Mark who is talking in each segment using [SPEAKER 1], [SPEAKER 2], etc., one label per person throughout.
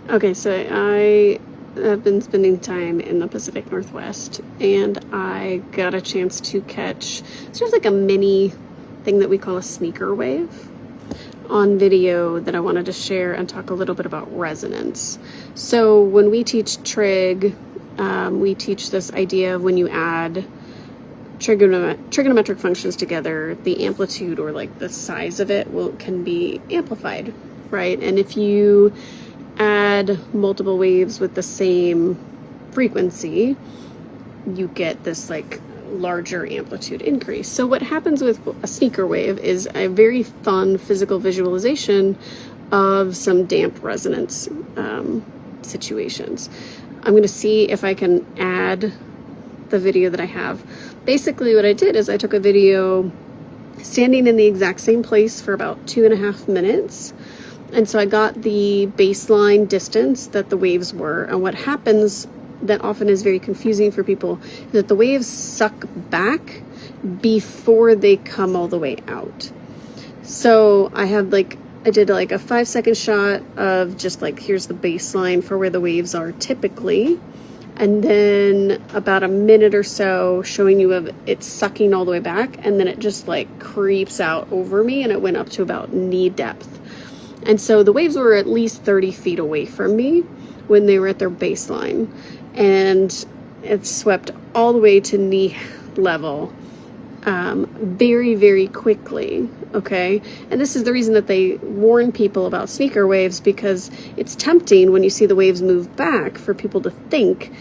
[SPEAKER 1] Okay, so I have been spending time in the Pacific Northwest, and I got a chance to catch sort of like a mini thing that we call a sneaker wave on video that I wanted to share and talk a little bit about resonance. So when we teach trig, we teach this idea of when you add trigonometric functions together, the amplitude or like the size of it can be amplified, right? And if you add multiple waves with the same frequency, you get this like larger amplitude increase. So what happens with a sneaker wave is a very fun physical visualization of some damp resonance situations. I'm going to see if I can add the video that I have. Basically what I did is I took a video standing in the exact same place for about 2.5 minutes. And so I got the baseline distance that the waves were. And what happens that often is very confusing for people is that the waves suck back before they come all the way out. So I did like a 5-second shot of just like, here's the baseline for where the waves are typically. And then about a minute or so showing you of it sucking all the way back. And then it just like creeps out over me and it went up to about knee depth. And so the waves were at least 30 feet away from me when they were at their baseline. And it swept all the way to knee level very, very quickly, okay? And this is the reason that they warn people about sneaker waves, because it's tempting when you see the waves move back for people to think,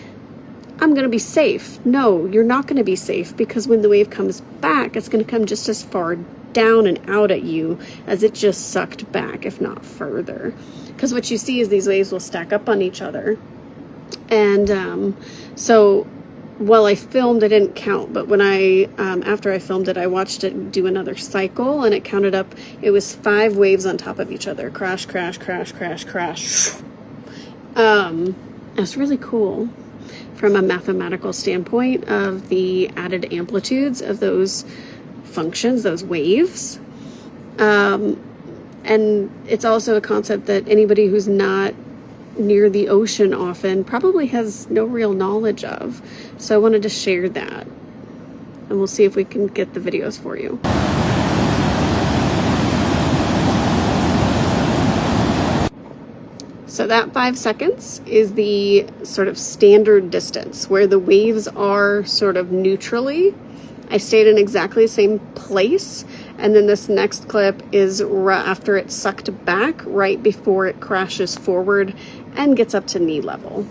[SPEAKER 1] I'm going to be safe. No, you're not going to be safe, because when the wave comes back, it's going to come just as far down and out at you as it just sucked back, if not further. Because what you see is these waves will stack up on each other. And so while I filmed, I didn't count, but when after I filmed it, I watched it do another cycle, and it counted up, it was 5 waves on top of each other. Crash, crash, crash, crash, crash. It's really cool from a mathematical standpoint of the added amplitudes of those functions, those waves. And it's also a concept that anybody who's not near the ocean often probably has no real knowledge of. So I wanted to share that, and we'll see if we can get the videos for you. So that 5 seconds is the sort of standard distance where the waves are sort of neutrally. I stayed in exactly the same place, and then this next clip is after it's sucked back, right before it crashes forward and gets up to knee level.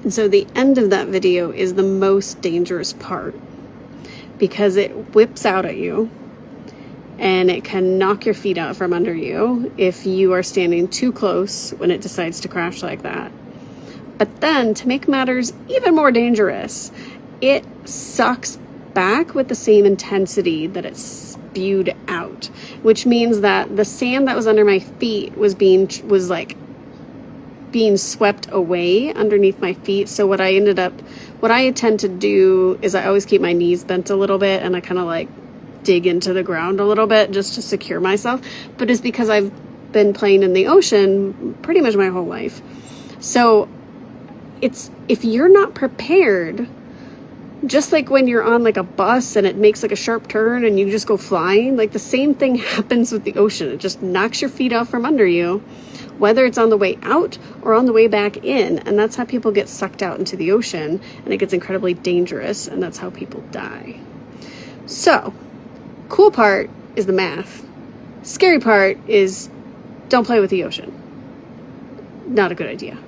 [SPEAKER 1] And so the end of that video is the most dangerous part, because it whips out at you and it can knock your feet out from under you if you are standing too close when it decides to crash like that. But then, to make matters even more dangerous, it sucks back with the same intensity that it spewed out, which means that the sand that was under my feet was being swept away underneath my feet. So what I tend to do is I always keep my knees bent a little bit, and I kind of like dig into the ground a little bit just to secure myself. But it's because I've been playing in the ocean pretty much my whole life. So if you're not prepared Just like when you're on like a bus and it makes like a sharp turn and you just go flying, like the same thing happens with the ocean. It just knocks your feet out from under you, whether it's on the way out or on the way back in. And that's how people get sucked out into the ocean, and it gets incredibly dangerous, and that's how people die. So, cool part is the math. Scary part is don't play with the ocean. Not a good idea.